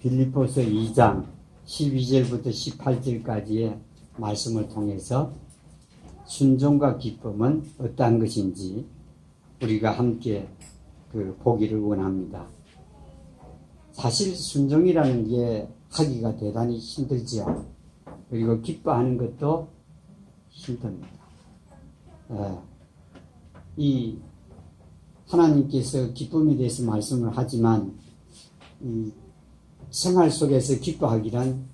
빌립보서 2장 12절부터 18절까지의 말씀을 통해서 순종과 기쁨은 어떠한 것인지 우리가 함께 보기를 원합니다. 사실 순종이라는 게 하기가 대단히 힘들지요. 그리고 기뻐하는 것도 힘듭니다. 이 하나님께서 기쁨에 대해서 말씀을 하지만 이 생활 속에서 기뻐하기란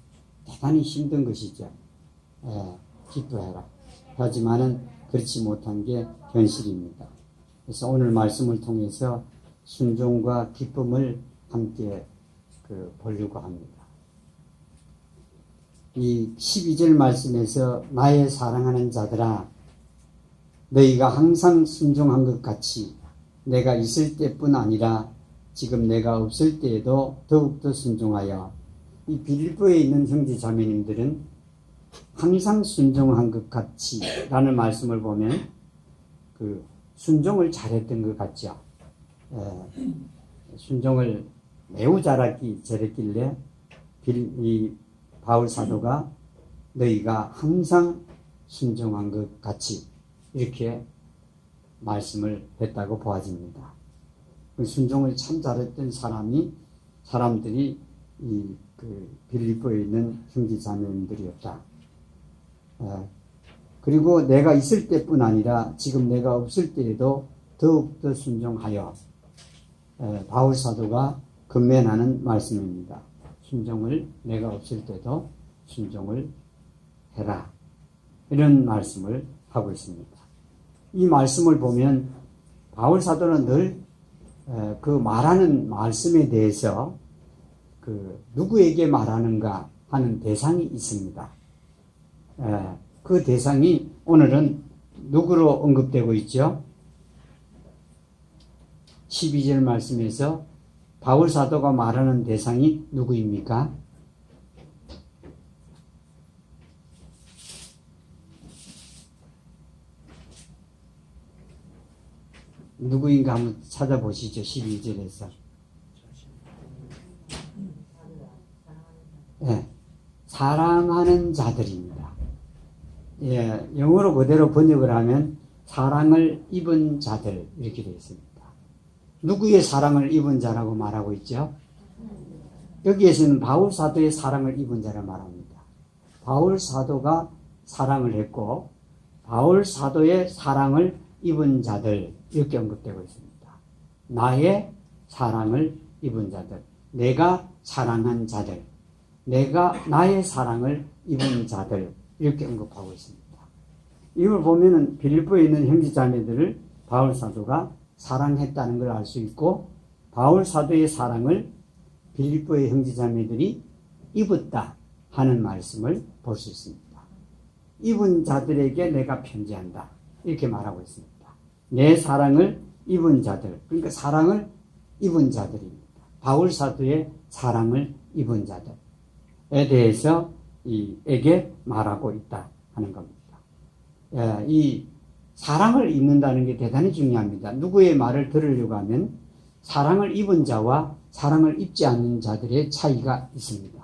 대단히 힘든 것이죠. 기뻐해라. 하지만은 그렇지 못한 게 현실입니다. 그래서 오늘 말씀을 통해서 순종과 기쁨을 함께 보려고 합니다. 이 12절 말씀에서 나의 사랑하는 자들아 너희가 항상 순종한 것 같이 내가 있을 때뿐 아니라 지금 내가 없을 때에도 더욱더 순종하여 이 빌립보에 있는 형제 자매님들은 항상 순종한 것 같이 라는 말씀을 보면 순종을 잘했던 것 같죠. 순종을 매우 잘했길래 이 바울 사도가 너희가 항상 순종한 것 같이 이렇게 말씀을 했다고 보아집니다. 순종을 참 잘했던 사람들이 빌립보에 있는 형제 자매님들이었다. 그리고 내가 있을 때뿐 아니라 지금 내가 없을 때에도 더욱더 순종하여 바울 사도가 권면하는 말씀입니다. 순종을 내가 없을 때도 순종을 해라. 이런 말씀을 하고 있습니다. 이 말씀을 보면 바울 사도는 늘 그 말하는 말씀에 대해서 누구에게 말하는가 하는 대상이 있습니다. 그 대상이 오늘은 누구로 언급되고 있죠? 12절 말씀에서 바울 사도가 말하는 대상이 누구입니까? 누구인가 한번 찾아보시죠. 12절에서. 사랑하는 자들입니다. 영어로 그대로 번역을 하면 사랑을 입은 자들 이렇게 되어 있습니다. 누구의 사랑을 입은 자라고 말하고 있죠? 여기에서는 바울 사도의 사랑을 입은 자를 말합니다. 바울 사도가 사랑을 했고 바울 사도의 사랑을 입은 자들 이렇게 언급되고 있습니다. 나의 사랑을 입은 자들, 내가 사랑한 자들, 나의 사랑을 입은 자들 이렇게 언급하고 있습니다. 이걸 보면은 빌립보에 있는 형제 자매들을 바울 사도가 사랑했다는 걸 알 수 있고 바울 사도의 사랑을 빌립보의 형제 자매들이 입었다 하는 말씀을 볼 수 있습니다. 입은 자들에게 내가 편지한다 이렇게 말하고 있습니다. 내 사랑을 입은 자들, 그러니까 사랑을 입은 자들입니다. 바울 사도의 사랑을 입은 자들에 대해서 에게 말하고 있다 하는 겁니다. 이 사랑을 입는다는 게 대단히 중요합니다. 누구의 말을 들으려고 하면 사랑을 입은 자와 사랑을 입지 않는 자들의 차이가 있습니다.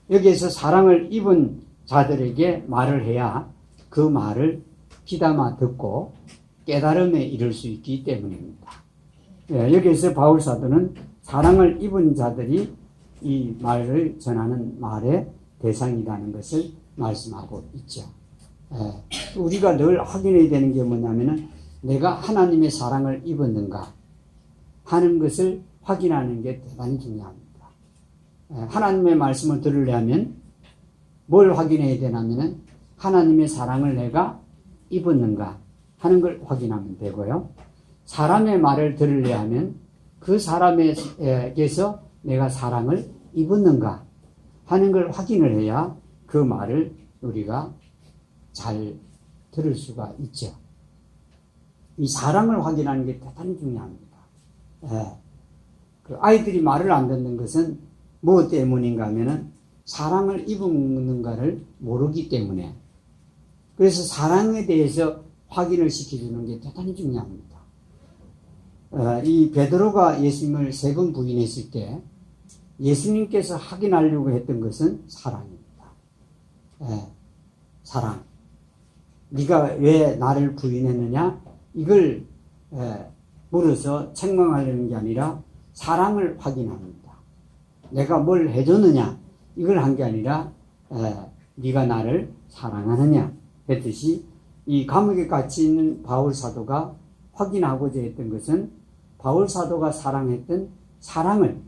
여기에서 사랑을 입은 자들에게 말을 해야 그 말을 귀담아 듣고 깨달음에 이를 수 있기 때문입니다. 여기에서 바울 사도는 사랑을 입은 자들이 이 말을 전하는 말의 대상이라는 것을 말씀하고 있죠. 우리가 늘 확인해야 되는 게 뭐냐면은 내가 하나님의 사랑을 입었는가 하는 것을 확인하는 게 대단히 중요합니다. 하나님의 말씀을 들으려면 뭘 확인해야 되냐면은 하나님의 사랑을 내가 입었는가 하는 걸 확인하면 되고요. 사람의 말을 들으려 하면 그 사람에게서 내가 사랑을 입었는가 하는 걸 확인을 해야 그 말을 우리가 잘 들을 수가 있죠. 이 사랑을 확인하는 게 대단히 중요합니다. 아이들이 말을 안 듣는 것은 무엇 때문인가 하면은 사랑을 입었는가를 모르기 때문에 그래서 사랑에 대해서 확인을 시켜주는 게 대단히 중요합니다. 이 베드로가 예수님을 3번 부인했을 때 예수님께서 확인하려고 했던 것은 사랑입니다. 사랑. 네가 왜 나를 부인했느냐? 이걸 물어서 책망하려는 게 아니라 사랑을 확인합니다. 내가 뭘 해줬느냐? 이걸 한 게 아니라 네가 나를 사랑하느냐 했듯이 이 감옥에 갇혀 있는 바울 사도가 확인하고자 했던 것은 바울 사도가 사랑했던 사랑을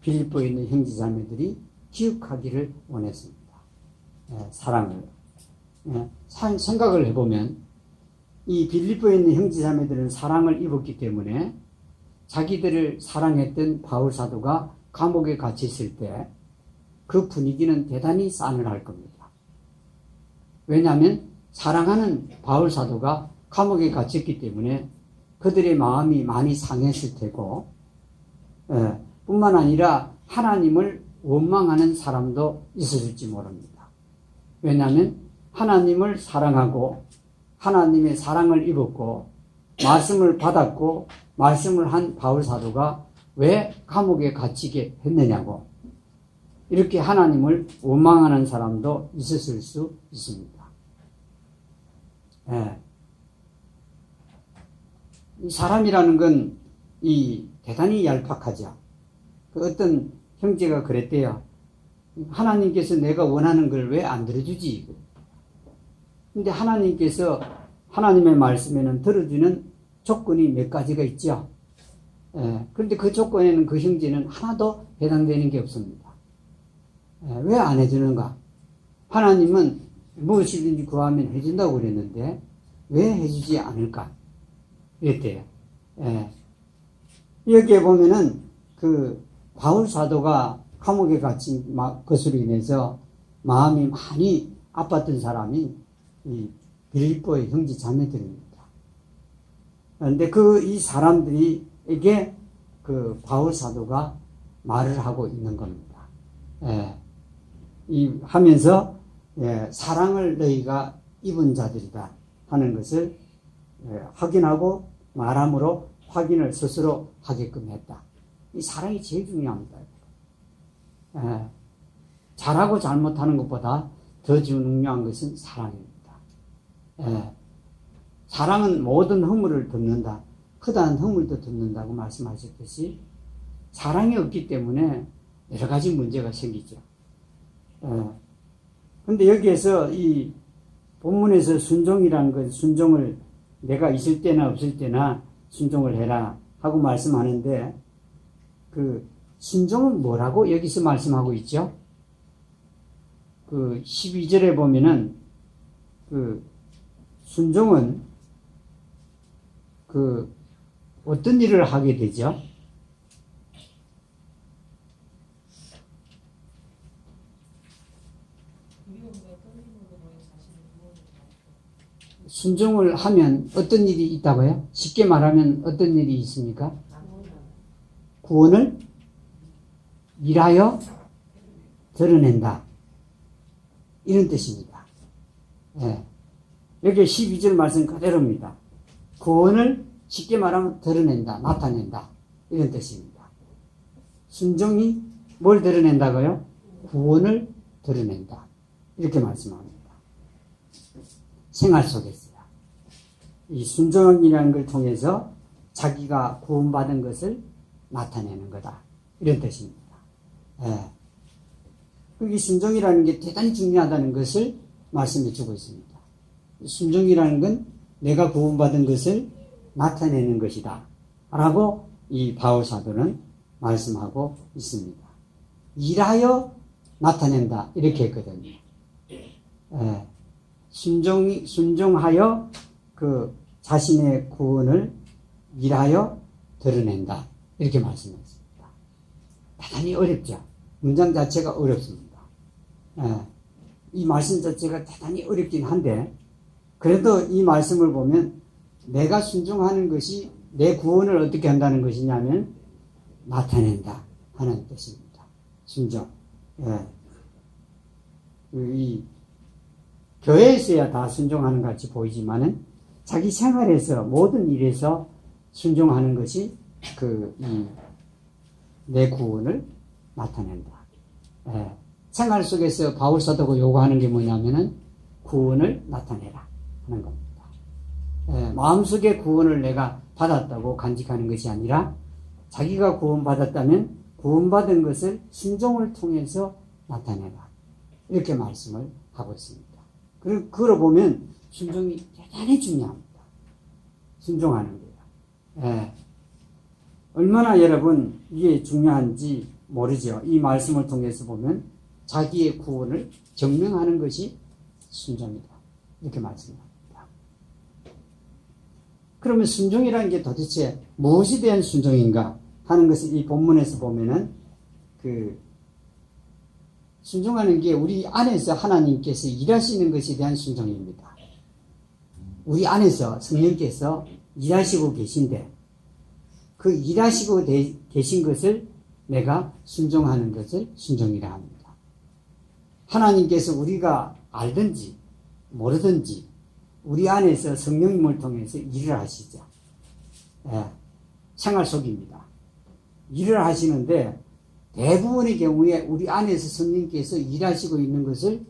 빌립보에 있는 형제자매들이 기억하기를 원했습니다. 사랑을. 생각을 해보면 이 빌립보에 있는 형제자매들은 사랑을 입었기 때문에 자기들을 사랑했던 바울 사도가 감옥에 갇혀 있을 때 그 분위기는 대단히 싸늘할 겁니다. 왜냐하면 사랑하는 바울 사도가 감옥에 갇혔기 때문에 그들의 마음이 많이 상했을 테고, 뿐만 아니라 하나님을 원망하는 사람도 있었을지 모릅니다. 왜냐하면 하나님을 사랑하고 하나님의 사랑을 입었고 말씀을 받았고 말씀을 한 바울 사도가 왜 감옥에 갇히게 했느냐고, 이렇게 하나님을 원망하는 사람도 있었을 수 있습니다. 이 사람이라는 건 대단히 얄팍하죠. 그 어떤 형제가 그랬대요. 하나님께서 내가 원하는 걸 왜 안 들어주지? 근데 하나님께서 하나님의 말씀에는 들어주는 조건이 몇 가지가 있죠. 그런데 그 조건에는 그 형제는 하나도 해당되는 게 없습니다. 왜 안 해주는가? 하나님은 무엇이든지 구하면 해준다고 그랬는데 왜 해주지 않을까? 이랬대요. 여기에 보면은 그 바울 사도가 감옥에 갇힌 것으로 인해서 마음이 많이 아팠던 사람이 이 빌립보의 형제 자매들입니다. 그런데 이 사람들에게 그 바울 사도가 말을 하고 있는 겁니다. 하면서 사랑을 너희가 입은 자들이다 하는 것을 확인하고 말함으로 확인을 스스로 하게끔 했다. 이 사랑이 제일 중요합니다. 잘하고 잘못하는 것보다 더 중요한 것은 사랑입니다. 사랑은 모든 허물을 덮는다. 크다한 허물도 덮는다고 말씀하셨듯이 사랑이 없기 때문에 여러 가지 문제가 생기죠. 근데 여기에서 이 본문에서 순종이라는 건 순종을 내가 있을 때나 없을 때나 순종을 해라 하고 말씀하는데 그 순종은 뭐라고 여기서 말씀하고 있죠? 그 12절에 보면은 그 순종은 그 어떤 일을 하게 되죠? 순종을 하면 어떤 일이 있다고요? 쉽게 말하면 어떤 일이 있습니까? 구원을 일하여 드러낸다. 이런 뜻입니다. 여기 12절 말씀 그대로입니다. 구원을 쉽게 말하면 드러낸다, 나타낸다. 이런 뜻입니다. 순종이 뭘 드러낸다고요? 구원을 드러낸다. 이렇게 말씀합니다. 생활 속에서요. 이 순종이라는 걸 통해서 자기가 구원받은 것을 나타내는 거다. 이런 뜻입니다. 이 순종이라는 게 대단히 중요하다는 것을 말씀해 주고 있습니다. 순종이라는 건 내가 구원받은 것을 나타내는 것이다. 라고 이 바울 사도는 말씀하고 있습니다. 일하여 나타낸다. 이렇게 했거든요. 순종하여 그 자신의 구원을 일하여 드러낸다. 이렇게 말씀했습니다. 대단히 어렵죠. 문장 자체가 어렵습니다. 이 말씀 자체가 대단히 어렵긴 한데 그래도 이 말씀을 보면 내가 순종하는 것이 내 구원을 어떻게 한다는 것이냐면 나타낸다 하는 뜻입니다. 순종. 이 교회에서야 다 순종하는 것 같이 보이지만은 자기 생활에서 모든 일에서 순종하는 것이 내 구원을 나타낸다. 생활 속에서 바울 사도가 요구하는 게 뭐냐면은 구원을 나타내라 하는 겁니다. 마음속에 구원을 내가 받았다고 간직하는 것이 아니라 자기가 구원받았다면 구원받은 것을 순종을 통해서 나타내라. 이렇게 말씀을 하고 있습니다. 그리고 그걸 보면 순종이 대단히 중요합니다. 순종하는 거예요. 얼마나 여러분 이게 중요한지 모르죠. 이 말씀을 통해서 보면 자기의 구원을 증명하는 것이 순종이다. 이렇게 말씀합니다. 그러면 순종이라는 게 도대체 무엇에 대한 순종인가 하는 것을 이 본문에서 보면은 순종하는 게 우리 안에서 하나님께서 일하시는 것에 대한 순종입니다. 우리 안에서 성령께서 일하시고 계신데 그 일하시고 계신 것을 내가 순종하는 것을 순종이라 합니다. 하나님께서 우리가 알든지 모르든지 우리 안에서 성령님을 통해서 일을 하시죠. 생활 속입니다. 일을 하시는데 대부분의 경우에 우리 안에서 성령께서 일하시고 있는 것을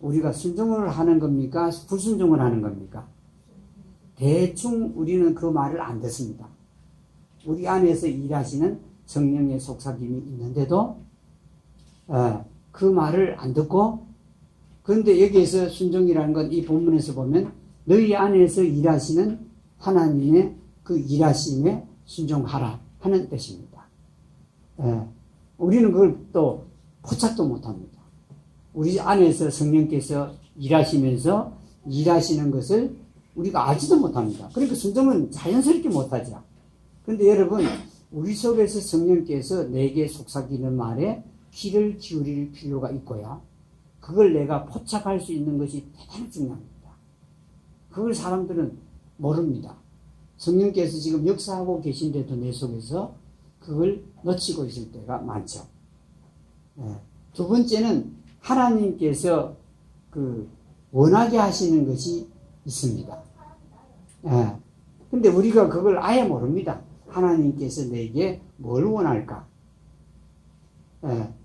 우리가 순종을 하는 겁니까? 불순종을 하는 겁니까? 대충 우리는 그 말을 안 듣습니다. 우리 안에서 일하시는 성령의 속삭임이 있는데도 그 말을 안 듣고, 그런데 여기에서 순종이라는 건 이 본문에서 보면 너희 안에서 일하시는 하나님의 그 일하심에 순종하라 하는 뜻입니다. 우리는 그걸 또 포착도 못합니다. 우리 안에서 성령께서 일하시면서 일하시는 것을 우리가 알지도 못합니다. 그러니까 순종은 자연스럽게 못하죠. 그런데 여러분, 우리 속에서 성령께서 내게 속삭이는 말에 귀를 기울일 필요가 있고요. 그걸 내가 포착할 수 있는 것이 대단히 중요합니다. 그걸 사람들은 모릅니다. 성령께서 지금 역사하고 계신데도 내 속에서 그걸 놓치고 있을 때가 많죠. 두 번째는 하나님께서 원하게 하시는 것이 있습니다. 근데 우리가 그걸 아예 모릅니다. 하나님께서 내게 뭘 원할까?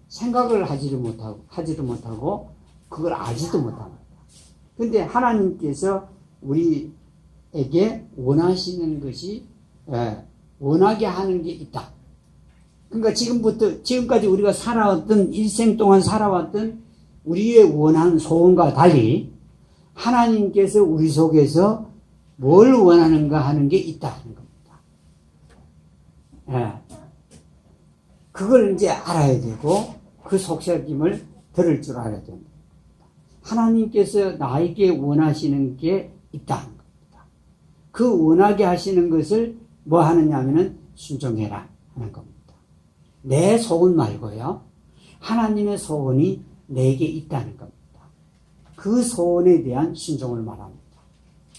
생각을 하지도 못하고 그걸 알지도 못합니다. 근데 하나님께서 우리에게 원하시는 것이 원하게 하는 게 있다. 그러니까 지금까지 우리가 살아왔던 일생 동안 살아왔던 우리의 원하는 소원과 달리 하나님께서 우리 속에서 뭘 원하는가 하는 게 있다는 겁니다. 그걸 이제 알아야 되고 그 속삭임을 들을 줄 알아야 됩니다. 하나님께서 나에게 원하시는 게 있다는 겁니다. 그 원하게 하시는 것을 뭐 하느냐 하면은 순종해라 하는 겁니다. 내 소원 말고요. 하나님의 소원이 내게 있다는 겁니다. 그 소원에 대한 순종을 말합니다.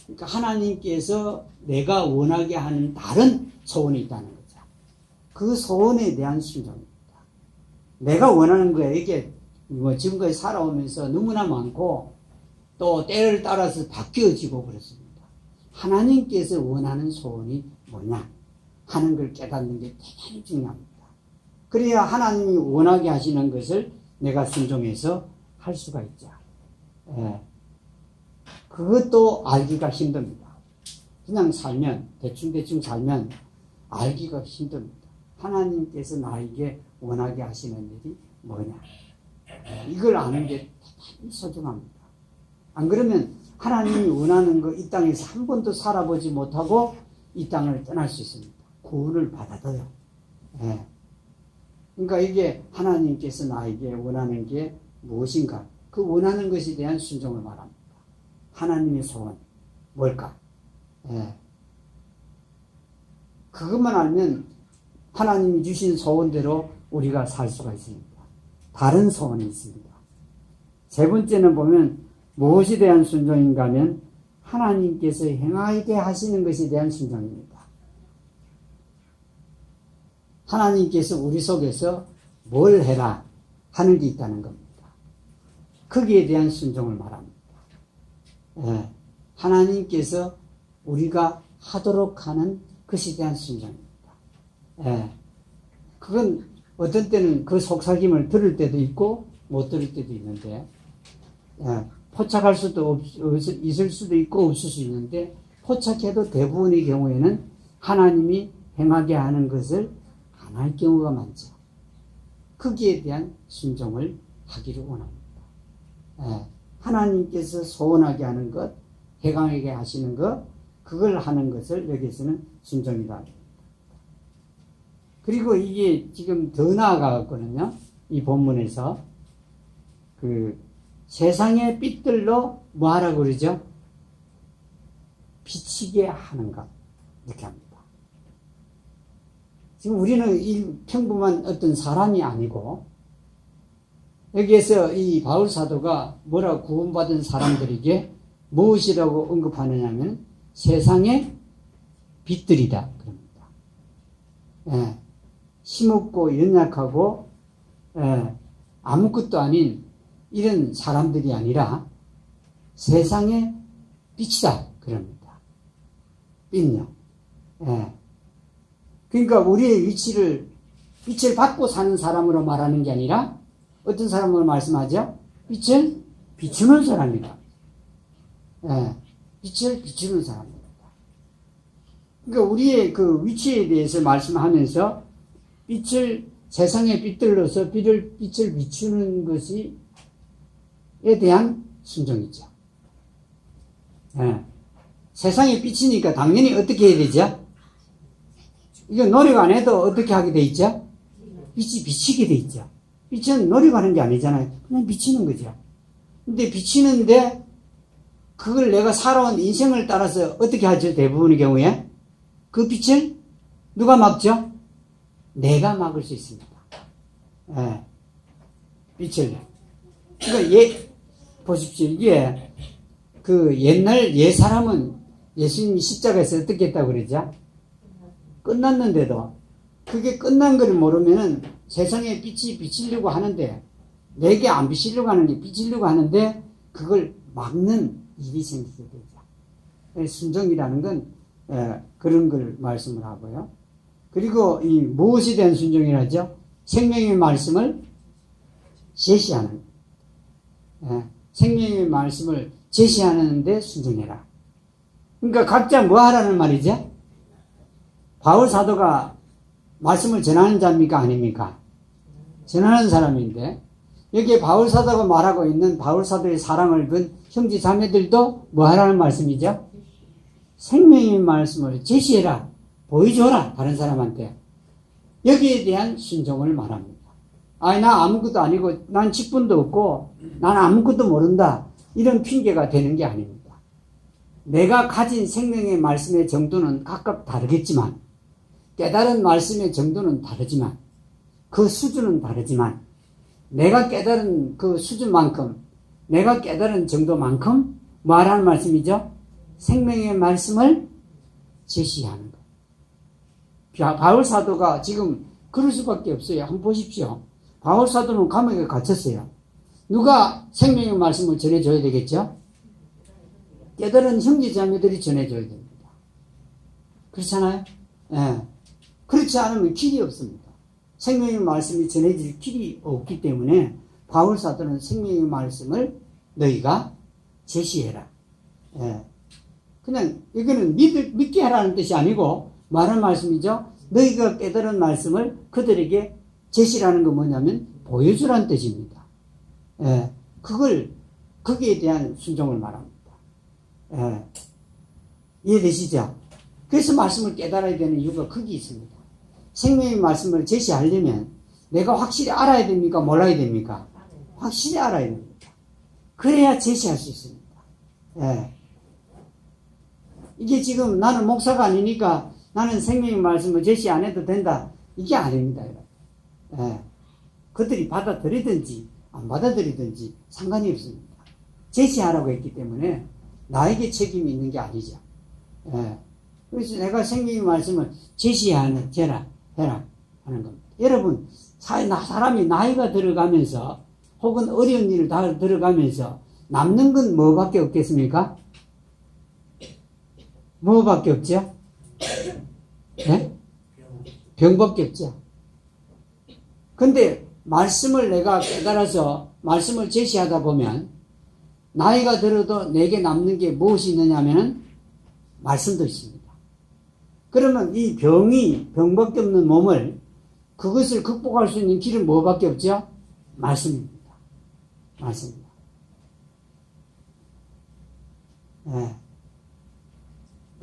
그러니까 하나님께서 내가 원하게 하는 다른 소원이 있다는 거죠. 그 소원에 대한 순종입니다. 내가 원하는 거에 이게 지금까지 살아오면서 너무나 많고 또 때를 따라서 바뀌어지고 그렇습니다. 하나님께서 원하는 소원이 뭐냐 하는 걸 깨닫는 게 대단히 중요합니다. 그래야 하나님이 원하게 하시는 것을 내가 순종해서 할 수가 있죠. 그것도 알기가 힘듭니다. 그냥 살면 대충 살면 알기가 힘듭니다. 하나님께서 나에게 원하게 하시는 일이 뭐냐, 이걸 아는 게 대단히 소중합니다. 안 그러면 하나님이 원하는 거 이 땅에서 한 번도 살아보지 못하고 이 땅을 떠날 수 있습니다. 구원을 받아도요. 그러니까 이게 하나님께서 나에게 원하는 게 무엇인가, 그 원하는 것에 대한 순종을 말합니다. 하나님의 소원 뭘까? 그것만 알면 하나님이 주신 소원대로 우리가 살 수가 있습니다. 다른 소원이 있습니다. 세 번째는 보면 무엇에 대한 순종인가 하면 하나님께서 행하게 하시는 것에 대한 순종입니다. 하나님께서 우리 속에서 뭘 해라 하는 게 있다는 겁니다. 거기에 대한 순종을 말합니다. 하나님께서 우리가 하도록 하는 것에 대한 순종입니다. 그건 어떤 때는 그 속삭임을 들을 때도 있고 못 들을 때도 있는데, 포착할 수도 있을 수도 있고 없을 수 있는데, 포착해도 대부분의 경우에는 하나님이 행하게 하는 것을 안 할 경우가 많죠. 거기에 대한 순종을 하기를 원합니다. 하나님께서 소원하게 하는 것, 행하게 하시는 것, 그걸 하는 것을 여기서는 순종이다. 그리고 이게 지금 더 나아가거든요. 이 본문에서 그 세상의 빛들로 뭐 하라고 그러죠? 비치게 하는 것, 이렇게 합니다. 지금 우리는 이 평범한 어떤 사람이 아니고, 여기에서 이 바울 사도가 뭐라고 구원받은 사람들에게 무엇이라고 언급하느냐면 세상의 빛들이다 그럽니다. 힘없고 연약하고 아무것도 아닌 이런 사람들이 아니라 세상의 빛이다 그럽니다. 빛요. 그러니까 우리의 위치를 빛을 받고 사는 사람으로 말하는 게 아니라 어떤 사람으로 말씀하죠? 빛을 비추는 사람이다. 빛을 비추는 사람입니다. 그러니까 우리의 그 위치에 대해서 말씀하면서 세상의 빛들로서 빛을 비추는 것에 대한 순종이죠. 세상의 빛이니까 당연히 어떻게 해야 되죠? 이거 노력 안 해도 어떻게 하게 돼 있죠? 빛이 비치게 돼 있죠. 빛은 노력하는 게 아니잖아요. 그냥 비치는 거죠. 근데 비치는데 그걸 내가 살아온 인생을 따라서 어떻게 하죠? 대부분의 경우에 그 빛을 누가 막죠? 내가 막을 수 있습니다. 빛을. 그러니까 보십시오. 이게 그 옛날 사람은 예수님이 십자가에서 어떻게 했다고 그러죠? 끝났는데도 그게 끝난 걸 모르면은 세상에 빛이 비치려고 하는데, 내게 안 비치려고 하는 게 비치려고 하는데 그걸 막는 일이 생기게 되죠. 순종이라는 건 그런 걸 말씀을 하고요. 그리고 이 무엇에 대한 순종이라죠? 생명의 말씀을 제시하는, 생명의 말씀을 제시하는데 순종해라. 그러니까 각자 뭐 하라는 말이죠? 바울 사도가 말씀을 전하는 자입니까? 아닙니까? 전하는 사람인데, 여기에 바울 사도가 말하고 있는 바울 사도의 사랑을 본 형제 자매들도 뭐 하라는 말씀이죠? 생명의 말씀을 제시해라. 보여줘라. 다른 사람한테. 여기에 대한 순종을 말합니다. 나 아무것도 아니고, 난 직분도 없고, 난 아무것도 모른다. 이런 핑계가 되는 게 아닙니다. 내가 가진 생명의 말씀의 정도는 각각 다르겠지만, 깨달은 말씀의 정도는 다르지만, 그 수준은 다르지만, 내가 깨달은 그 수준만큼, 내가 깨달은 정도만큼 말하는 말씀이죠? 생명의 말씀을 제시하는 것. 바울 사도가 지금 그럴 수밖에 없어요. 한번 보십시오. 바울 사도는 감옥에 갇혔어요. 누가 생명의 말씀을 전해줘야 되겠죠? 깨달은 형제 자매들이 전해줘야 됩니다. 그렇잖아요? 그렇지 않으면 길이 없습니다. 생명의 말씀이 전해질 길이 없기 때문에 바울 사도는 생명의 말씀을 너희가 제시해라. 그냥 이거는 믿게 하라는 뜻이 아니고 말하는 말씀이죠. 너희가 깨달은 말씀을 그들에게 제시라는 건 뭐냐면 보여주라는 뜻입니다. 거기에 대한 순종을 말합니다. 이해되시죠? 그래서 말씀을 깨달아야 되는 이유가 거기 있습니다. 생명의 말씀을 제시하려면 내가 확실히 알아야 됩니까? 몰라야 됩니까? 확실히 알아야 됩니다. 그래야 제시할 수 있습니다. 이게 지금 나는 목사가 아니니까 나는 생명의 말씀을 제시 안 해도 된다. 이게 아닙니다. 그들이 받아들이든지 안 받아들이든지 상관이 없습니다. 제시하라고 했기 때문에 나에게 책임이 있는 게 아니죠. 그래서 내가 생명의 말씀을 제시해라 하는 겁니다. 여러분, 사람이 나이가 들어가면서 혹은 어려운 일을 다 들어가면서 남는 건 뭐밖에 없겠습니까? 뭐밖에 없죠? 병밖에 없죠. 근데 말씀을 내가 깨달아서 말씀을 제시하다 보면 나이가 들어도 내게 남는 게 무엇이 있느냐 하면은 말씀도 있습니다. 그러면 이 병밖에 없는 몸을 그것을 극복할 수 있는 길은 뭐밖에 없죠? 말씀입니다. 말씀입니다. 네.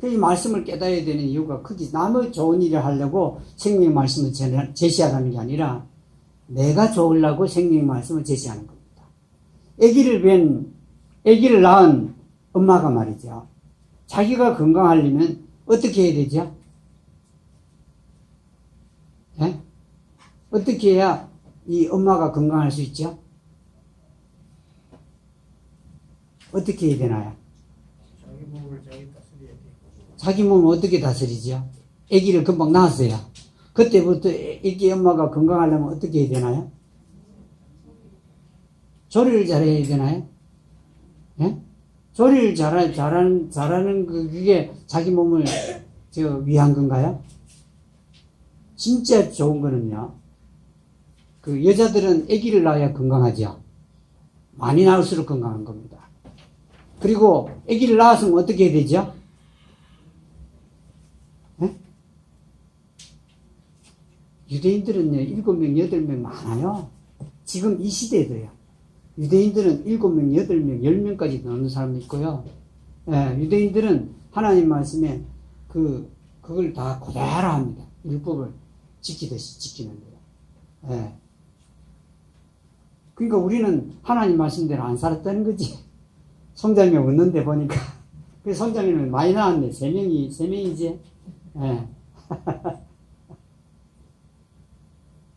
이 말씀을 깨달아야 되는 이유가 크게 남의 좋은 일을 하려고 생명의 말씀을 제시하라는 게 아니라 내가 좋으려고 생명의 말씀을 제시하는 겁니다. 아기를 낳은 엄마가 말이죠. 자기가 건강하려면 어떻게 해야 되죠? 네? 어떻게 해야 이 엄마가 건강할 수 있죠? 어떻게 해야 되나요? 자기 몸을 자기 다스려야 돼. 자기 몸을 어떻게 다스리죠? 아기를 금방 낳았어요. 그때부터 아기 엄마가 건강하려면 어떻게 해야 되나요? 조리를 잘해야 되나요? 예? 조리를 잘하는 그게 자기 몸을 위한 건가요? 진짜 좋은 거는요. 그 여자들은 아기를 낳아야 건강하죠. 많이 낳을수록 건강한 겁니다. 그리고 아기를 낳았으면 어떻게 해야 되죠? 네? 유대인들은요, 7명, 8명 많아요. 지금 이 시대에도요. 유대인들은 7명, 8명, 10명까지 넣는 사람도 있고요. 예, 유대인들은 하나님 말씀에 그걸 다 그대로 합니다. 율법을 지키듯이 지키는 거예요. 예. 그러니까 우리는 하나님 말씀대로 안 살았다는 거지. 성장이 없는데 보니까. 그 성장이는 많이 나왔네. 3명이지. 예.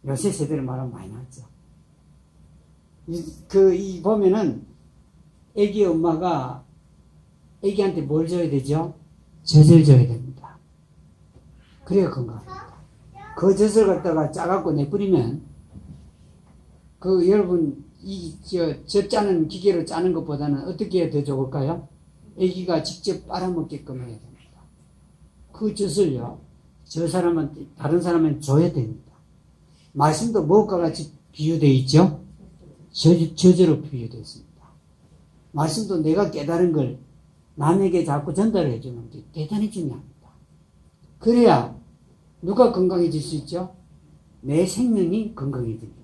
요새 세대를 말하면 많이 나왔죠. 보면은, 애기 엄마가 애기한테 뭘 줘야 되죠? 젖을 줘야 됩니다. 그래야 건강합니다. 그 젖을 갖다가 짜갖고 내뿌리면, 여러분, 젖 짜는 기계로 짜는 것보다는 어떻게 해야 더 좋을까요? 애기가 직접 빨아먹게끔 해야 됩니다. 그 젖을요, 다른 사람은 줘야 됩니다. 말씀도 무엇과 같이 비유되어 있죠? 젖으로 비유되어 있습니다. 말씀도 내가 깨달은 걸 남에게 자꾸 전달해 주는 게 대단히 중요합니다. 그래야 누가 건강해질 수 있죠? 내 생명이 건강해집니다.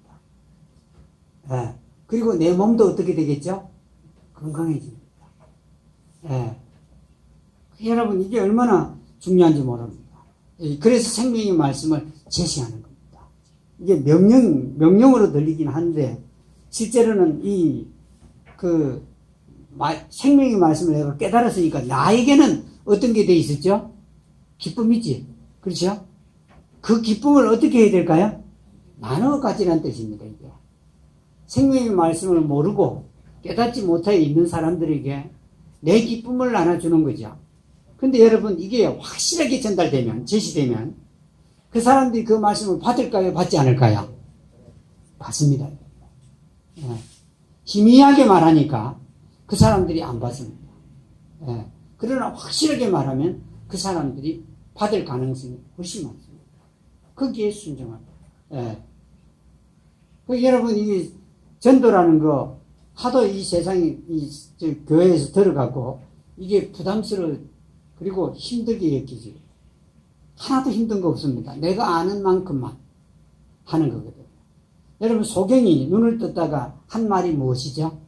예. 그리고 내 몸도 어떻게 되겠죠? 건강해집니다. 예. 여러분, 이게 얼마나 중요한지 모릅니다. 그래서 생명의 말씀을 제시하는 겁니다. 이게 명령으로 들리긴 한데, 실제로는 생명의 말씀을 내가 깨달았으니까 나에게는 어떤 게 돼 있었죠? 기쁨이지. 그렇죠? 그 기쁨을 어떻게 해야 될까요? 나눠 가지라는 뜻입니다, 이게. 생명의 말씀을 모르고 깨닫지 못해 있는 사람들에게 내 기쁨을 나눠주는 거죠. 근데 여러분, 이게 확실하게 전달되면, 제시되면, 그 사람들이 그 말씀을 받을까요? 받지 않을까요? 받습니다. 예. 희미하게 말하니까 그 사람들이 안 받습니다. 예. 그러나 확실하게 말하면 그 사람들이 받을 가능성이 훨씬 많습니다. 거기에 순종합니다. 예. 여러분, 이 전도라는 거 하도 이 세상이 교회에서 들어가고 이게 부담스러워 그리고 힘들게 여기지. 하나도 힘든 거 없습니다. 내가 아는 만큼만 하는 거거든요. 여러분, 소경이 눈을 떴다가 한 말이 무엇이죠?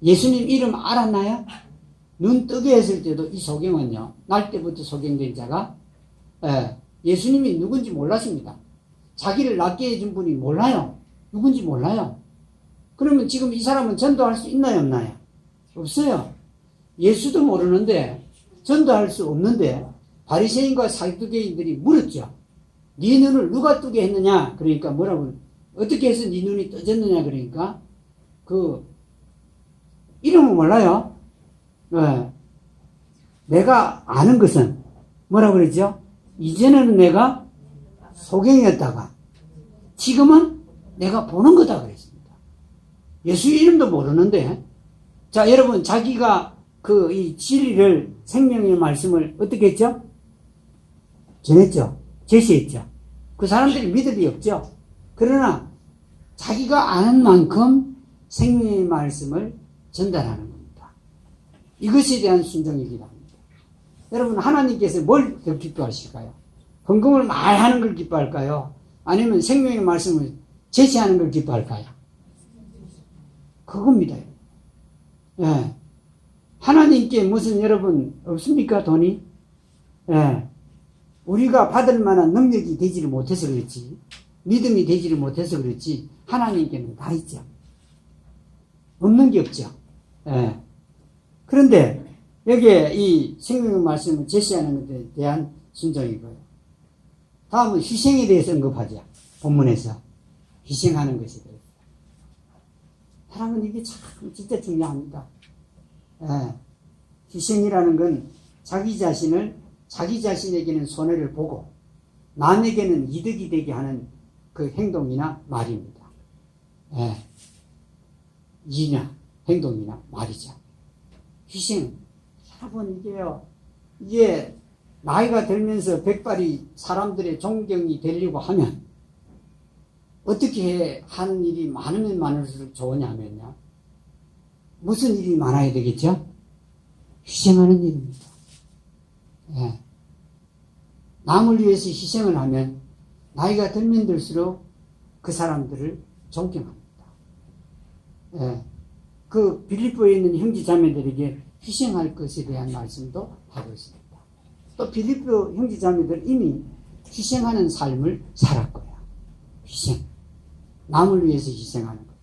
예수님 이름 알았나요? 눈 뜨게 했을 때도 이 소경은요, 날 때부터 소경된 자가 예수님이 누군지 몰랐습니다. 자기를 낫게 해준 분이 몰라요. 누군지 몰라요. 그러면 지금 이 사람은 전도할 수 있나요, 없나요? 없어요. 예수도 모르는데, 전도할 수 없는데, 바리새인과 사두개인들이 물었죠. 네 눈을 누가 뜨게 했느냐? 그러니까 뭐라고, 어떻게 해서 네 눈이 떠졌느냐? 그러니까, 이름은 몰라요. 네. 내가 아는 것은, 뭐라고 그랬죠? 이전에는 내가 소경이었다가, 지금은 내가 보는 거다 그랬습니다. 예수 이름도 모르는데, 자, 여러분, 자기가 이 진리를, 생명의 말씀을 어떻게 했죠? 전했죠. 제시했죠. 그 사람들이 믿음이 없죠. 그러나 자기가 아는 만큼 생명의 말씀을 전달하는 겁니다. 이것에 대한 순종이기도 합니다. 여러분, 하나님께서 뭘 더 기뻐하실까요? 헌금을 많이 하는 걸 기뻐할까요? 아니면 생명의 말씀을 제시하는 걸 기뻐할까요? 그겁니다. 예. 하나님께 무슨 여러분 없습니까? 돈이? 예. 우리가 받을 만한 능력이 되지를 못해서 그렇지, 믿음이 되지를 못해서 그렇지, 하나님께는 다 있죠. 없는 게 없죠. 예. 그런데 여기에 이 생명의 말씀을 제시하는 것에 대한 순종이고요. 다음은 희생에 대해서 언급하죠. 본문에서 희생하는 것에 대해서. 사랑은 이게 참 진짜 중요합니다. 예. 희생이라는 건 자기 자신에게는 손해를 보고 남에게는 이득이 되게 하는 그 행동이나 말입니다. 예. 이나 행동이나 말이죠. 희생. 여러분, 이게 나이가 들면서 백발이 사람들의 존경이 되려고 하면 어떻게 하는 일이 많으면 많을수록 좋으냐면요, 무슨 일이 많아야 되겠죠? 희생하는 일입니다. 예. 남을 위해서 희생을 하면 나이가 들면 들수록 그 사람들을 존경합니다. 예. 그 빌립보에 있는 형제 자매들에게 희생할 것에 대한 말씀도 하고 있습니다. 또 빌립보 형제 자매들 이미 희생하는 삶을 살았고요. 희생. 남을 위해서 희생하는 것.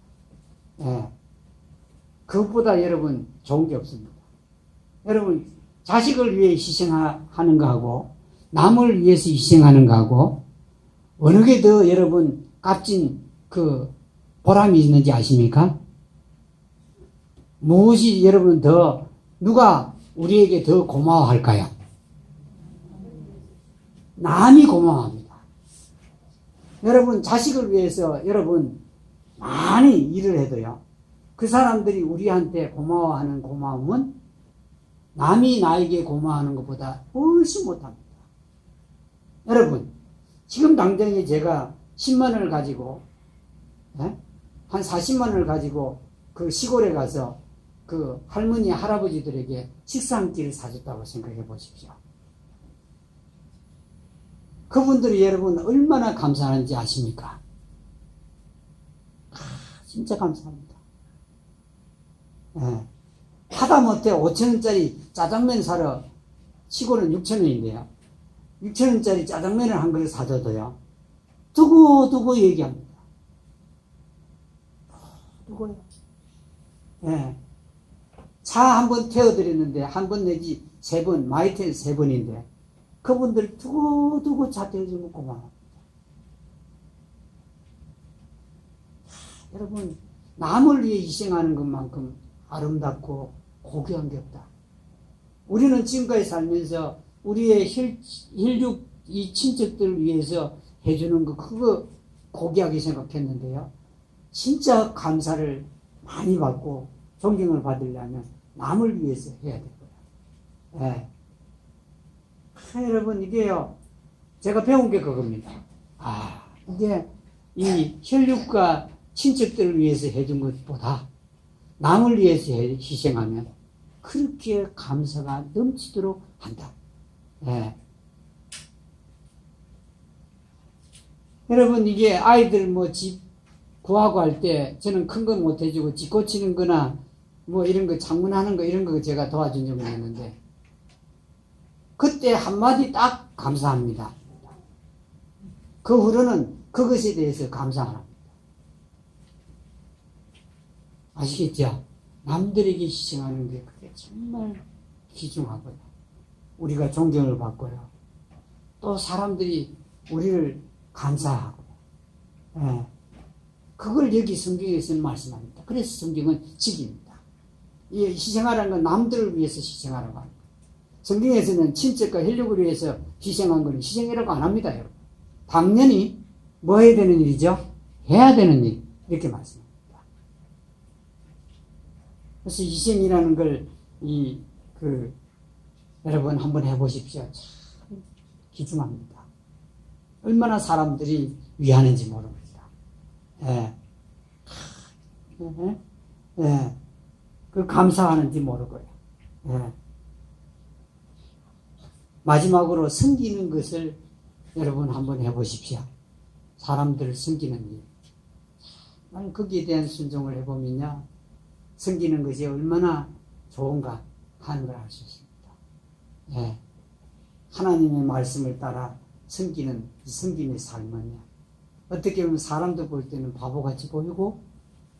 예. 그것보다 여러분 좋은 게 없습니다. 여러분, 자식을 위해 희생하는 거하고 남을 위해서 희생하는 거하고 어느 게 더 여러분 값진 그 보람이 있는지 아십니까? 무엇이 여러분 누가 우리에게 더 고마워할까요? 남이 고마워합니다. 여러분, 자식을 위해서 여러분 많이 일을 해도요, 그 사람들이 우리한테 고마워하는 고마움은 남이 나에게 고마워하는 것보다 훨씬 못합니다. 여러분, 지금 당장에 제가 10만 원을 가지고, 한 40만 원을 가지고 그 시골에 가서 그 할머니, 할아버지들에게 식사 한 끼를 사줬다고 생각해 보십시오. 그분들이 여러분 얼마나 감사하는지 아십니까? 진짜 감사합니다. 예. 하다못해 5,000원짜리 짜장면 사러 시골은 6,000원인데요. 6,000원짜리 짜장면을 한 그릇 사줘도요, 두고두고 얘기합니다. 두고요. 예. 차 한 번 태워드렸는데, 한 번 내지 3번, 많이 태워서 3번인데, 그분들 두고두고 차 태워주면 고마워합니다. 여러분, 남을 위해 희생하는 것만큼 아름답고 고귀한 게 없다. 우리는 지금까지 살면서 우리의 혈육 이 친척들을 위해서 해주는 거, 그거 고귀하게 생각했는데요, 진짜 감사를 많이 받고 존경을 받으려면 남을 위해서 해야 될 거예요. 예. 여러분, 이게요, 제가 배운 게 그겁니다. 이게 이 혈육과 친척들을 위해서 해준 것보다 남을 위해서 희생하면 그렇게 감사가 넘치도록 한다. 예. 여러분, 이게 아이들 집 구하고 할 때 저는 큰 거 못 해주고 집 고치는 거나 이런 거 창문하는 거 이런 거 제가 도와준 적은 있는데, 그때 한마디 딱 감사합니다. 그 후로는 그것에 대해서 감사 안 합니다. 아시겠죠? 남들에게 희생하는 게 그게 정말 귀중하고요. 우리가 존경을 받고요. 또 사람들이 우리를 감사하고요. 예. 그걸 여기 성경에서는 말씀합니다. 그래서 성경은 직입니다. 이 희생하라는 건 남들을 위해서 희생하라고 합니다. 성경에서는 친척과 혈육을 위해서 희생한 건 희생이라고 안 합니다, 여러분. 당연히 뭐 해야 되는 일이죠? 해야 되는 일. 이렇게 말씀합니다. 그래서 희생이라는 걸 여러분 한번 해보십시오. 참 귀중합니다. 얼마나 사람들이 위하는지 모릅니다. 예. 예? 예. 그 감사하는지 모르고요. 예. 마지막으로 섬기는 것을 여러분 한번 해보십시오. 사람들을 섬기는 일. 나는 거기에 대한 순종을 해보면요. 섬기는 것이 얼마나 좋은가 하는 걸 알 수 있습니다. 예. 하나님의 말씀을 따라 섬기는 이 섬김의 삶은요. 어떻게 보면 사람들 볼 때는 바보같이 보이고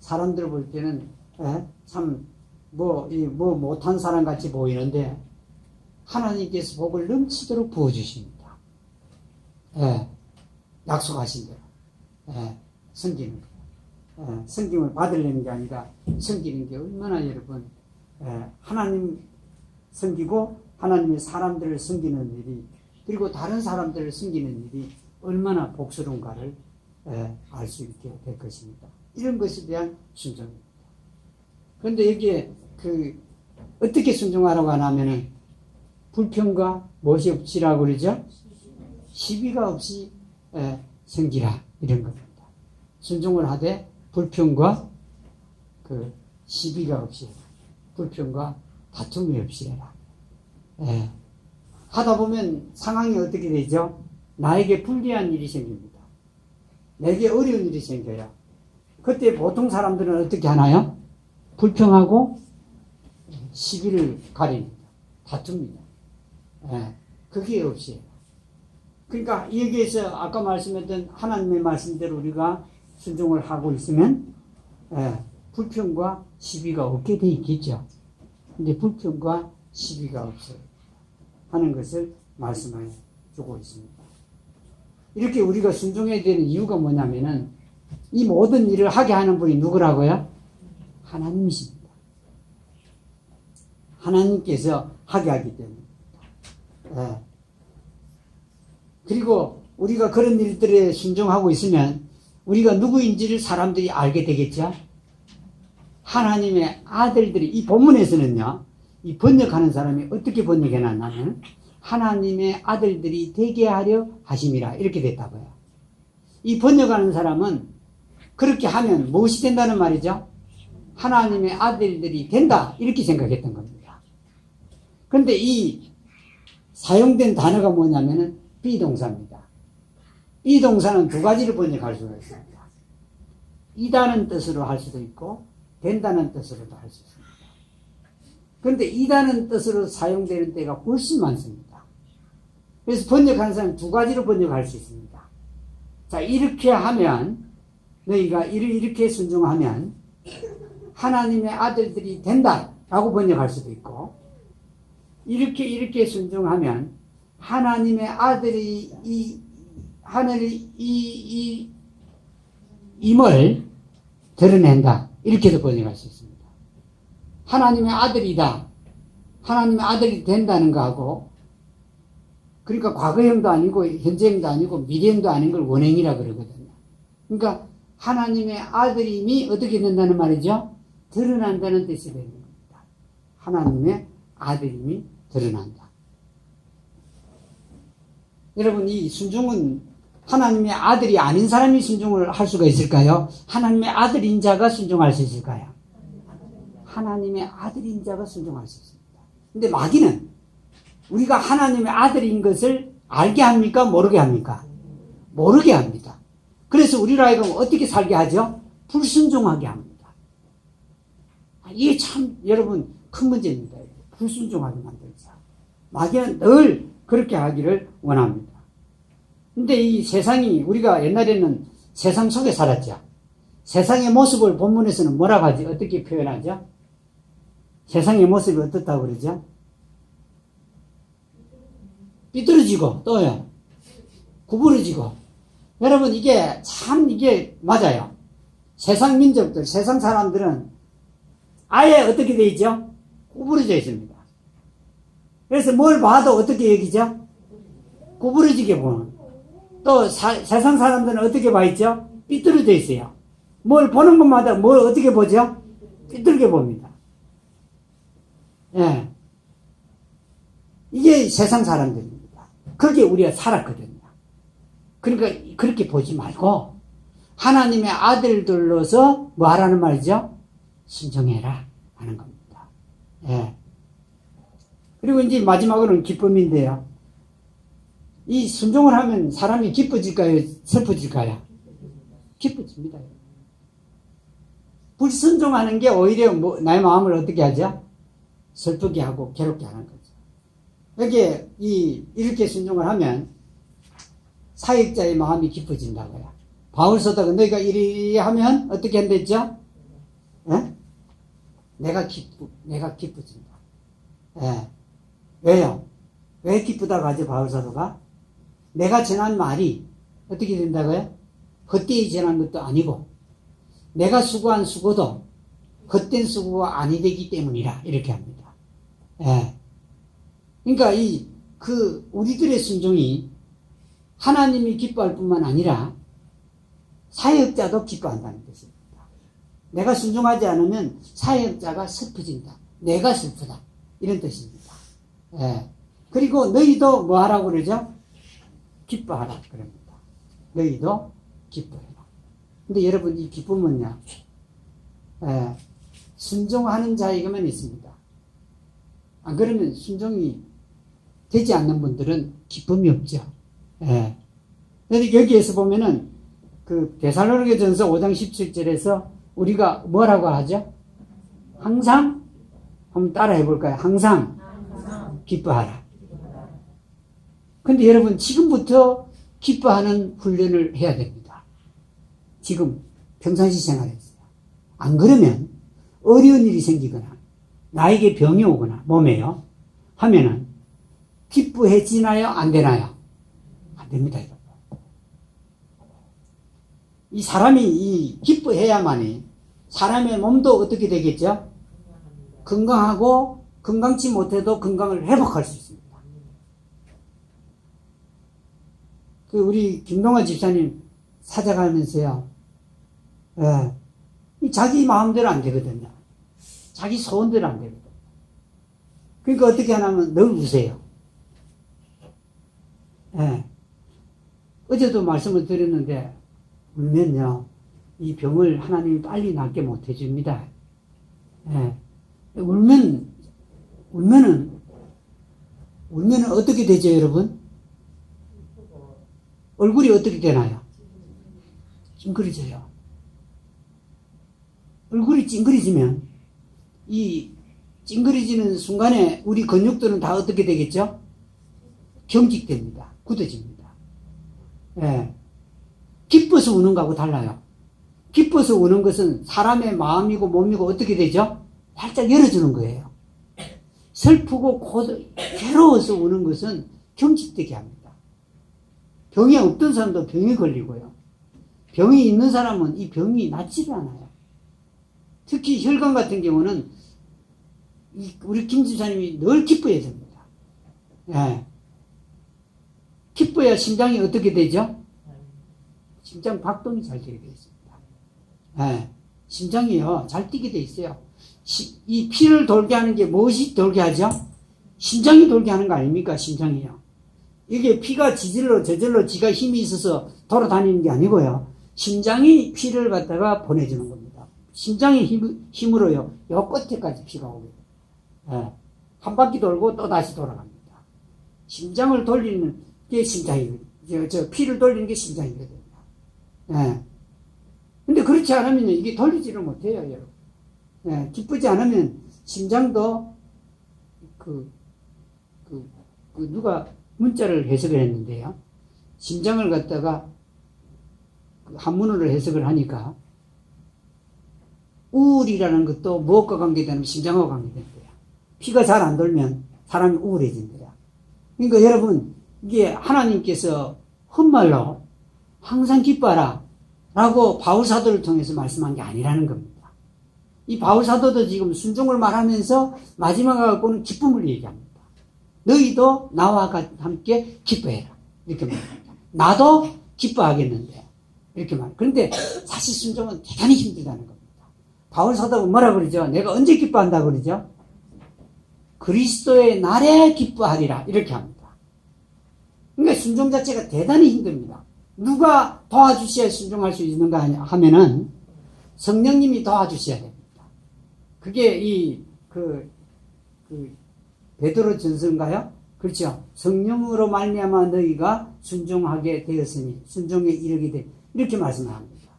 사람들 볼 때는 참 못한 사람 같이 보이는데 하나님께서 복을 넘치도록 부어주십니다. 예. 약속하신 대로 섬기는 거예요. 섬김을 받으려는 게 아니라 섬기는 게 얼마나 여러분 하나님 섬기고 하나님의 사람들을 섬기는 일이 그리고 다른 사람들을 섬기는 일이 얼마나 복스러운가를 알 수 있게 될 것입니다. 이런 것에 대한 순종입니다. 그런데 여기에 어떻게 순종하라고 하냐면은 불평과 무엇이 없이라고 그러죠? 시비가 없이 섬기라 이런 겁니다. 순종을 하되 불평과 시비가 없이 불평과 다툼이 없이 해라. 하다 보면 상황이 어떻게 되죠? 나에게 불리한 일이 생깁니다. 내게 어려운 일이 생겨요. 그때 보통 사람들은 어떻게 하나요? 불평하고 시비를 가립니다. 다툽니다. 그게 없이. 그러니까 여기에서 아까 말씀했던 하나님의 말씀대로 우리가 순종을 하고 있으면 불평과 시비가 없게 돼 있겠죠. 근데 불평과 시비가 없어요. 하는 것을 말씀해 주고 있습니다. 이렇게 우리가 순종해야 되는 이유가 뭐냐면은 이 모든 일을 하게 하는 분이 누구라고요? 하나님이십니다. 하나님께서 하게 하기 때문입니다. 그리고 우리가 그런 일들에 순종하고 있으면 우리가 누구인지를 사람들이 알게 되겠죠? 하나님의 아들들이 이 본문에서는요. 이 번역하는 사람이 어떻게 번역해 놨냐면 하나님의 아들들이 되게 하려 하심이라 이렇게 됐다고요. 이 번역하는 사람은 그렇게 하면 무엇이 된다는 말이죠? 하나님의 아들들이 된다 이렇게 생각했던 겁니다. 그런데 이 사용된 단어가 뭐냐면은 비동사입니다. 이 동사는 두 가지를 번역할 수가 있습니다. 이다는 뜻으로 할 수도 있고 된다는 뜻으로도 할 수 있습니다. 그런데 이다는 뜻으로 사용되는 때가 훨씬 많습니다. 그래서 번역하는 사람은 두 가지로 번역할 수 있습니다. 자, 이렇게 하면 너희가 이렇게 순종하면 하나님의 아들들이 된다라고 번역할 수도 있고 이렇게 순종하면 하나님의 아들이 하늘의 임을 드러낸다. 이렇게도 번역할 수 있습니다. 하나님의 아들이다. 하나님의 아들이 된다는 거하고 그러니까 과거형도 아니고 현재형도 아니고 미래형도 아닌 걸 원형이라 그러거든요. 그러니까 하나님의 아들임이 어떻게 된다는 말이죠? 드러난다는 뜻이 되는 겁니다. 하나님의 아들임이 드러난다. 여러분 이 순종은 하나님의 아들이 아닌 사람이 순종을 할 수가 있을까요? 하나님의 아들인 자가 순종할 수 있을까요? 하나님의 아들인 자가 순종할 수 있습니다. 근데 마귀는 우리가 하나님의 아들인 것을 알게 합니까? 모르게 합니까? 모르게 합니다. 그래서 우리를 하여금 어떻게 살게 하죠? 불순종하게 합니다. 이게 참 여러분 큰 문제입니다. 불순종하게 만들죠. 마귀는 늘 그렇게 하기를 원합니다. 근데 이 세상이 우리가 옛날에는 세상 속에 살았죠. 세상의 모습을 본문에서는 뭐라고 하지? 어떻게 표현하죠? 세상의 모습이 어떻다고 그러죠? 삐뚤어지고 또요. 구부러지고. 여러분 이게 맞아요. 세상 민족들, 세상 사람들은 아예 어떻게 되어 있죠? 구부러져 있습니다. 그래서 뭘 봐도 어떻게 여기죠? 구부러지게 보는. 또 세상 사람들은 어떻게 봐 있죠? 삐뚤어져 있어요. 뭘 보는 것마다 뭘 어떻게 보죠? 삐뚤게 봅니다. 예. 이게 세상 사람들입니다. 거기에 우리가 살았거든요. 그러니까 그렇게 보지 말고 하나님의 아들들로서 뭐 하라는 말이죠? 순종해라 하는 겁니다. 예. 그리고 이제 마지막으로는 기쁨인데요. 이 순종을 하면 사람이 기뻐질까요? 슬퍼질까요? 기뻐집니다. 불순종하는 게 오히려 나의 마음을 어떻게 하죠? 슬프게 하고 괴롭게 하는 거죠. 여기에 이렇게 순종을 하면 사역자의 마음이 기뻐진다고요. 바울 사도가 너희가 이리 하면 어떻게 한댔죠? 예? 내가 기뻐진다. 예. 왜요? 왜 기쁘다고 하죠, 바울 사도가? 내가 전한 말이 어떻게 된다고요? 헛되이 전한 것도 아니고, 내가 수고한 수고도 헛된 수고가 아니 되기 때문이라, 이렇게 합니다. 예. 그러니까 우리들의 순종이 하나님이 기뻐할 뿐만 아니라 사역자도 기뻐한다는 뜻입니다. 내가 순종하지 않으면 사역자가 슬퍼진다. 내가 슬프다. 이런 뜻입니다. 예. 그리고 너희도 뭐 하라고 그러죠? 기뻐하라. 그럽니다. 너희도 기뻐해라. 근데 여러분, 이 기쁨은요, 예. 순종하는 자에게만 있습니다. 안 그러면 순종이 되지 않는 분들은 기쁨이 없죠. 예. 여기에서 보면은 데살로니가전서 5장 17절에서 우리가 뭐라고 하죠? 항상 한번 따라 해볼까요? 항상 기뻐하라. 근데 여러분, 지금부터 기뻐하는 훈련을 해야 됩니다. 지금 평상시 생활에서요. 안 그러면 어려운 일이 생기거나 나에게 병이 오거나 몸에요 하면은 기뻐해지나요? 안 되나요? 안 됩니다, 여러분. 이 사람이 기뻐해야만이 사람의 몸도 어떻게 되겠죠? 건강하고 건강치 못해도 건강을 회복할 수 있습니다. 우리 김동환 집사님 사자가면서요, 자기 마음대로 안 되거든요. 자기 소원대로 안 되거든요. 그러니까 어떻게 하냐면 늘 우세요. 예. 어제도 말씀을 드렸는데, 울면요, 이 병을 하나님이 빨리 낫게 못 해줍니다. 예. 울면은 어떻게 되죠, 여러분? 얼굴이 어떻게 되나요? 찡그리져요. 얼굴이 찡그리지면, 이 찡그리지는 순간에 우리 근육들은 다 어떻게 되겠죠? 경직됩니다. 굳어집니다. 예. 기뻐서 우는 거하고 달라요. 기뻐서 우는 것은 사람의 마음이고 몸이고 어떻게 되죠? 활짝 열어주는 거예요. 슬프고 괴로워서 우는 것은 경직되게 합니다. 병이 없던 사람도 병이 걸리고요. 병이 있는 사람은 이 병이 낫지를 않아요. 특히 혈관 같은 경우는 우리 김 집사님이 늘 기뻐해야 됩니다. 예. 기뻐야 심장이 어떻게 되죠? 심장 박동이 잘 되게 되어 있습니다. 예. 심장이요, 잘 뛰게 되어 있어요. 이 피를 돌게 하는 게 무엇이 돌게 하죠? 심장이 돌게 하는 거 아닙니까? 심장이요. 이게 피가 저절로 지가 힘이 있어서 돌아다니는 게 아니고요. 심장이 피를 갖다가 보내주는 겁니다. 심장의 힘으로요, 요 끝에까지 피가 오게 돼요. 예. 한 바퀴 돌고 또 다시 돌아갑니다. 심장을 돌리는 게 심장이거든요. 피를 돌리는 게 심장이거든요. 예. 근데 그렇지 않으면 이게 돌리지를 못해요, 여러분. 예. 기쁘지 않으면 심장도 누가 문자를 해석을 했는데요. 심장을 갖다가 한문으로 해석을 하니까 우울이라는 것도 무엇과 관계되냐면 심장하고 관계된대요. 피가 잘 안 돌면 사람이 우울해진대요. 그러니까 여러분, 이게 하나님께서 헛말로 항상 기뻐하라 라고 바울 사도를 통해서 말씀한 게 아니라는 겁니다. 이 바울 사도도 지금 순종을 말하면서 마지막에 갖고는 기쁨을 얘기합니다. 너희도 나와 함께 기뻐해라. 이렇게 말합니다. 나도 기뻐하겠는데. 이렇게 말합니다. 그런데 사실 순종은 대단히 힘들다는 겁니다. 바울 사도가 뭐라 그러죠? 내가 언제 기뻐한다고 그러죠? 그리스도의 날에 기뻐하리라. 이렇게 합니다. 그러니까 순종 자체가 대단히 힘듭니다. 누가 도와주셔야 순종할 수 있는가 하면은 성령님이 도와주셔야 됩니다. 그게 베드로 전서인가요? 그렇죠. 성령으로 말미암아 너희가 순종하게 되었으니 순종에 이르게 돼 이렇게 말씀합니다.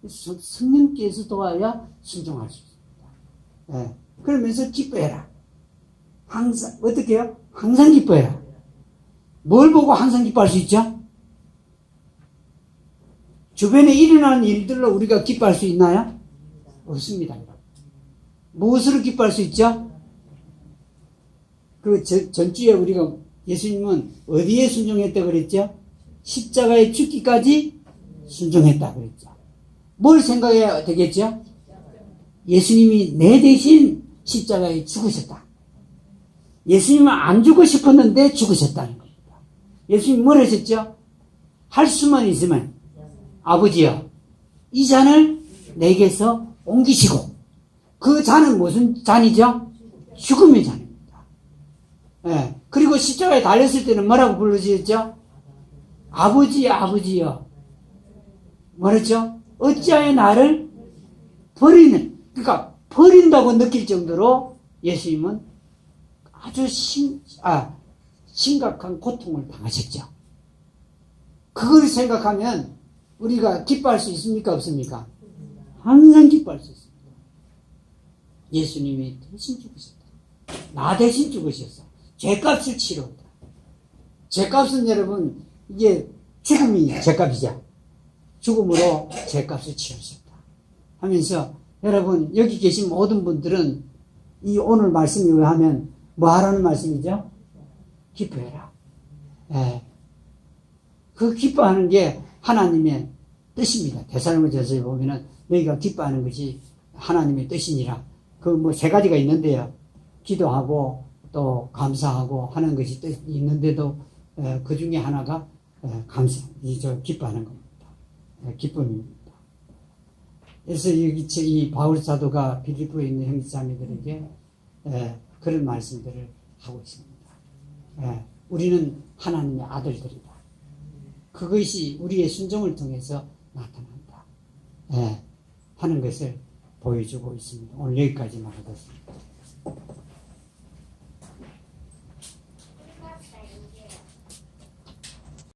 성령께서 도와야 순종할 수 있습니다. 예. 그러면서 기뻐해라. 항상 어떻게 해요? 항상 기뻐해라. 뭘 보고 항상 기뻐할 수 있죠? 주변에 일어나는 일들로 우리가 기뻐할 수 있나요? 없습니다. 무엇으로 기뻐할 수 있죠? 전주에 우리가 예수님은 어디에 순종했다고 그랬죠? 십자가에 죽기까지 순종했다 그랬죠. 뭘 생각해야 되겠죠? 예수님이 내 대신 십자가에 죽으셨다. 예수님은 안 죽고 싶었는데 죽으셨다는 겁니다. 예수님이 뭘 하셨죠? 할 수만 있으면 아버지여 이 잔을 내게서 옮기시고 그 잔은 무슨 잔이죠? 죽음의 잔입니다. 예. 그리고 십자가에 달렸을 때는 뭐라고 불러주셨죠? 아버지여 뭐랬죠? 어찌하여 나를 버리는 그러니까 버린다고 느낄 정도로 예수님은 아주 심각한 고통을 당하셨죠. 그걸 생각하면 우리가 기뻐할 수 있습니까? 없습니까? 항상 기뻐할 수 있습니다. 예수님이 대신 죽으셨다. 나 대신 죽으셨어. 죄값을 치렀다. 죄값은 여러분 이게 죽음이 죄값이죠. 죽음으로 죄값을 치르셨다 하면서 여러분 여기 계신 모든 분들은 이 오늘 말씀에 의하면 뭐 하라는 말씀이죠? 기뻐해라. 예. 그 기뻐하는 게 하나님의 뜻입니다. 데살로니가전서에 보면은 너희가 기뻐하는 것이 하나님의 뜻이니라. 그 뭐 세 가지가 있는데요. 기도하고 또 감사하고 하는 것이 뜻이 있는데도 그 중에 하나가 기뻐하는 겁니다. 기쁨입니다. 그래서 여기 이 바울 사도가 빌립보에 있는 형제자매들에게 그런 말씀들을 하고 있습니다. 우리는 하나님의 아들들이다. 그것이 우리의 순종을 통해서 나타난다. 하는 것을 보여주고 있습니다. 오늘 여기까지만 하겠습니다.